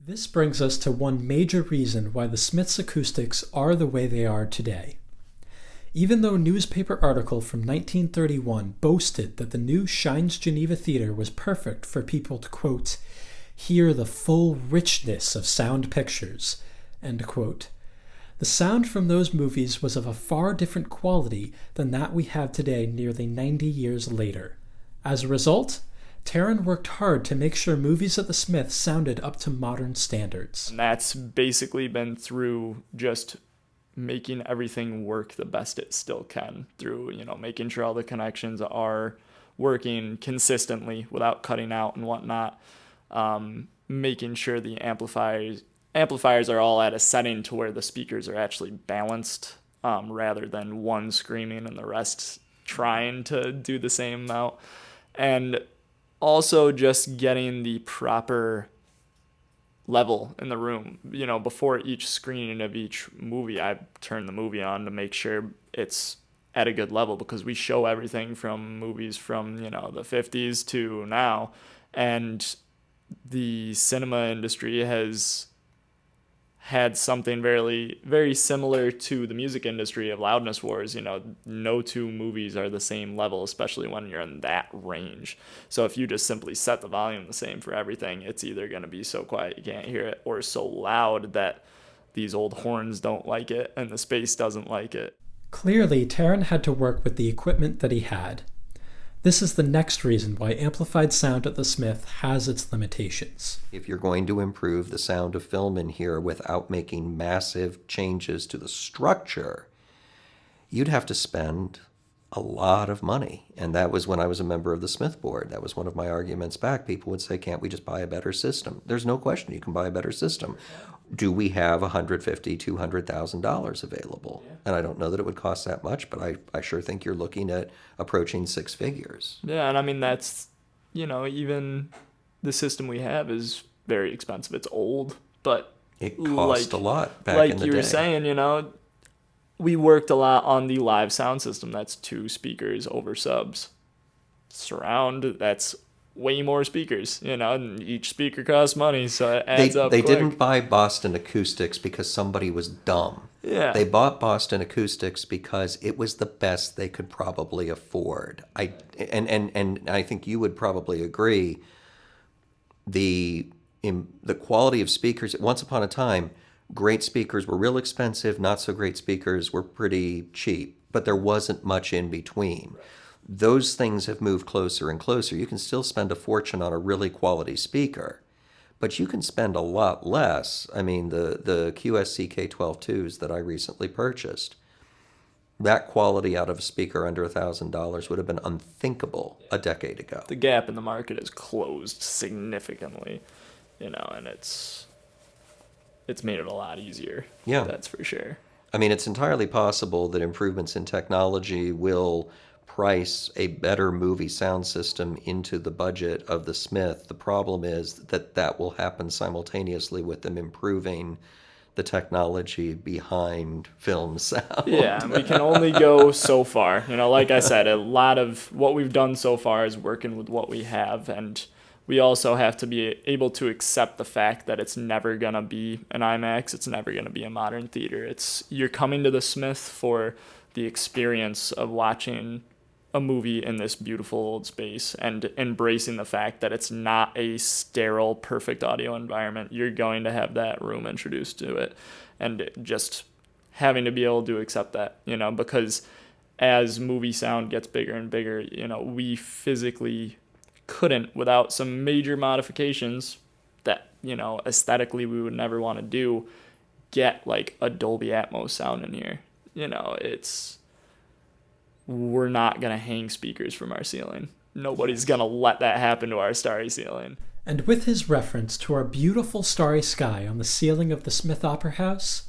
This brings us to one major reason why the Smiths acoustics are the way they are today. Even though a newspaper article from 1931 boasted that the new Shines Geneva Theater was perfect for people to, quote, hear the full richness of sound pictures, end quote, the sound from those movies was of a far different quality than that we have today nearly 90 years later. As a result, Terren worked hard to make sure movies at the Smiths sounded up to modern standards. And that's basically been through just making everything work the best it still can, through, making sure all the connections are working consistently without cutting out and whatnot, making sure the amplifiers are all at a setting to where the speakers are actually balanced, rather than one screaming and the rest trying to do the same amount. And also just getting the proper level in the room. Before each screening of each movie, I turn the movie on to make sure it's at a good level, because we show everything from movies from, the 50s to now. And the cinema industry has had something very, very similar to the music industry of loudness wars. No two movies are the same level, especially when you're in that range. So if you just simply set the volume the same for everything, it's either going to be so quiet you can't hear it, or so loud that these old horns don't like it and the space doesn't like it. Clearly, Terren had to work with the equipment that he had. This is the next reason why amplified sound at the Smith has its limitations. If you're going to improve the sound of film in here without making massive changes to the structure, you'd have to spend a lot of money. And that was when I was a member of the Smith board. That was one of my arguments back. People would say, can't we just buy a better system? There's no question you can buy a better system. Do we have $150,000, $200,000 available? Yeah. And I don't know that it would cost that much, but I sure think you're looking at approaching six figures. Yeah, and I mean, that's, even the system we have is very expensive. It's old, but it cost a lot back in the day. Like you were saying, we worked a lot on the live sound system. That's 2 speakers over subs. Surround, that's way more speakers, and each speaker costs money, so it adds up They quick. didn't buy Boston Acoustics because somebody was dumb. Yeah. They bought Boston Acoustics because it was the best they could probably afford. And I think you would probably agree, the quality of speakers, once upon a time, great speakers were real expensive, not so great speakers were pretty cheap, but there wasn't much in between. Those things have moved closer and closer. You can still spend a fortune on a really quality speaker, but you can spend a lot less. I mean, the QSC K12-2s that I recently purchased, that quality out of a speaker under $1,000 would have been unthinkable a decade ago. The gap in the market has closed significantly, and it's made it a lot easier. Yeah. That's for sure. I mean, it's entirely possible that improvements in technology will price a better movie sound system into the budget of the Smith. The problem is that will happen simultaneously with them improving the technology behind film sound. Yeah, and we can only go so far. Like I said, a lot of what we've done so far is working with what we have, and we also have to be able to accept the fact that it's never going to be an IMAX, it's never going to be a modern theater. You're coming to the Smith for the experience of watching a movie in this beautiful old space and embracing the fact that it's not a sterile, perfect audio environment. You're going to have that room introduced to it, and just having to be able to accept that, because as movie sound gets bigger and bigger, we physically couldn't, without some major modifications that, aesthetically we would never want to do, get like a Dolby Atmos sound in here. We're not going to hang speakers from our ceiling. Nobody's going to let that happen to our starry ceiling. And with his reference to our beautiful starry sky on the ceiling of the Smith Opera House,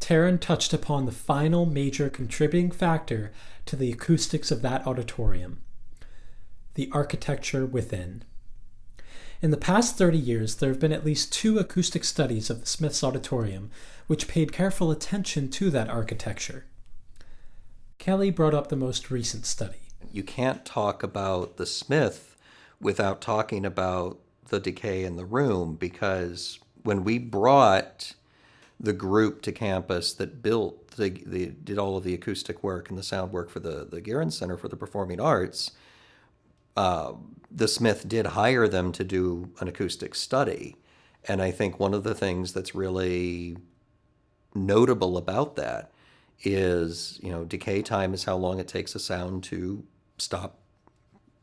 Terren touched upon the final major contributing factor to the acoustics of that auditorium: the architecture within. In the past 30 years, there have been at least 2 acoustic studies of the Smith's auditorium which paid careful attention to that architecture. Kelly brought up the most recent study. You can't talk about the Smith without talking about the decay in the room, because when we brought the group to campus that built, they did all of the acoustic work and the sound work for the Guerin Center for the Performing Arts, the Smith did hire them to do an acoustic study. And I think one of the things that's really notable about that is, decay time is how long it takes a sound to stop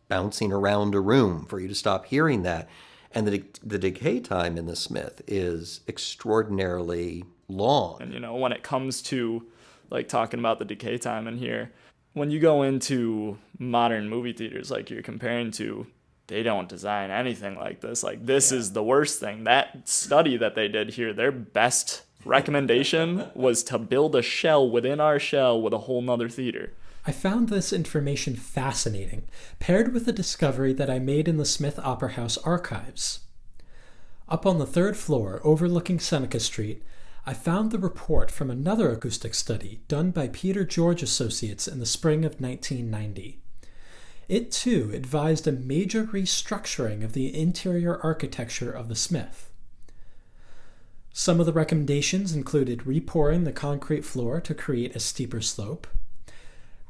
bouncing around a room, for you to stop hearing that. And the decay time in the Smith is extraordinarily long. And, when it comes to, like, talking about the decay time in here, when you go into modern movie theaters like you're comparing to, they don't design anything like this. Like, this is the worst thing. That study that they did here, their best recommendation was to build a shell within our shell with a whole nother theater. I found this information fascinating, paired with a discovery that I made in the Smith Opera House archives. Up on the 3rd floor, overlooking Seneca Street, I found the report from another acoustic study done by Peter George Associates in the spring of 1990. It, too, advised a major restructuring of the interior architecture of the Smith. Some of the recommendations included repouring the concrete floor to create a steeper slope,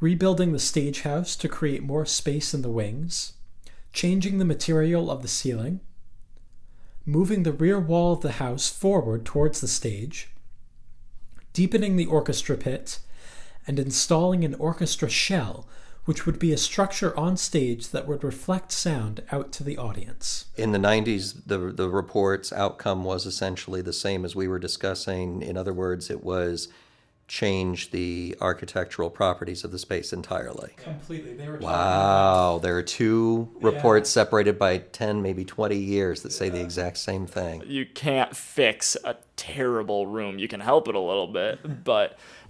rebuilding the stage house to create more space in the wings, changing the material of the ceiling, moving the rear wall of the house forward towards the stage, deepening the orchestra pit, and installing an orchestra shell, which would be a structure on stage that would reflect sound out to the audience. In the 90s, the report's outcome was essentially the same as we were discussing. In other words, it was change the architectural properties of the space entirely. Completely. They were Wow. There are two reports separated by 10, maybe 20 years that say the exact same thing. You can't fix a terrible room. You can help it a little bit,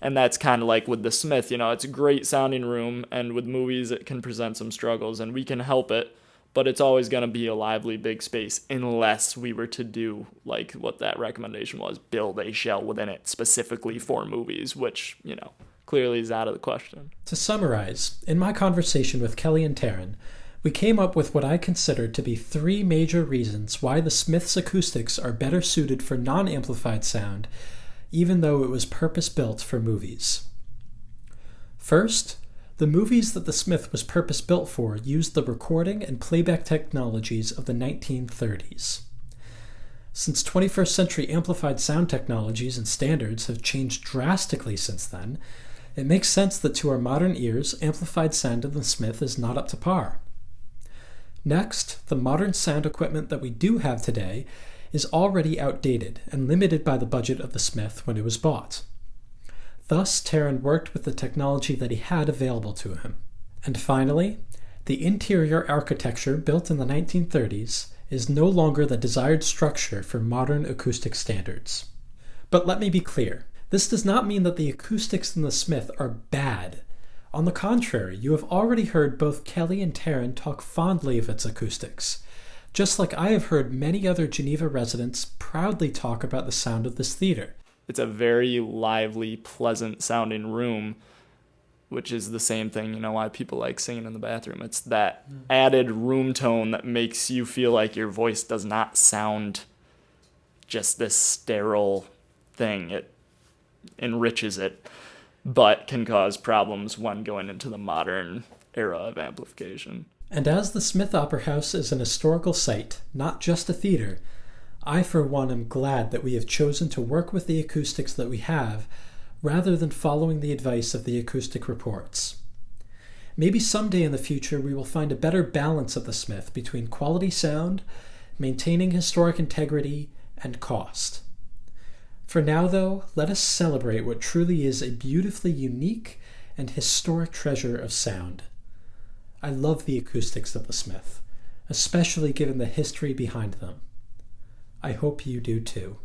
and that's kind of like with the Smith, it's a great sounding room, and with movies it can present some struggles, and we can help it, but it's always going to be a lively big space unless we were to do like what that recommendation was, build a shell within it specifically for movies, which, clearly is out of the question. To summarize, in my conversation with Kelly and Terren, we came up with what I considered to be 3 major reasons why the Smith's acoustics are better suited for non-amplified sound, even though it was purpose-built for movies. First, the movies that the Smith was purpose-built for used the recording and playback technologies of the 1930s. Since 21st century amplified sound technologies and standards have changed drastically since then, it makes sense that to our modern ears, amplified sound in the Smith is not up to par. Next, the modern sound equipment that we do have today is already outdated and limited by the budget of the Smith when it was bought. Thus, Terren worked with the technology that he had available to him. And finally, the interior architecture built in the 1930s is no longer the desired structure for modern acoustic standards. But let me be clear, this does not mean that the acoustics in the Smith are bad. On the contrary, you have already heard both Kelly and Terren talk fondly of its acoustics, just like I have heard many other Geneva residents proudly talk about the sound of this theater. It's a very lively, pleasant sounding room, which is the same thing, why people like singing in the bathroom. It's that added room tone that makes you feel like your voice does not sound just this sterile thing. It enriches it, but can cause problems when going into the modern era of amplification. And as the Smith Opera House is an historical site, not just a theater, I, for one, am glad that we have chosen to work with the acoustics that we have, rather than following the advice of the acoustic reports. Maybe someday in the future we will find a better balance at the Smith between quality sound, maintaining historic integrity, and cost. For now, though, let us celebrate what truly is a beautifully unique and historic treasure of sound. I love the acoustics of the Smith, especially given the history behind them. I hope you do too.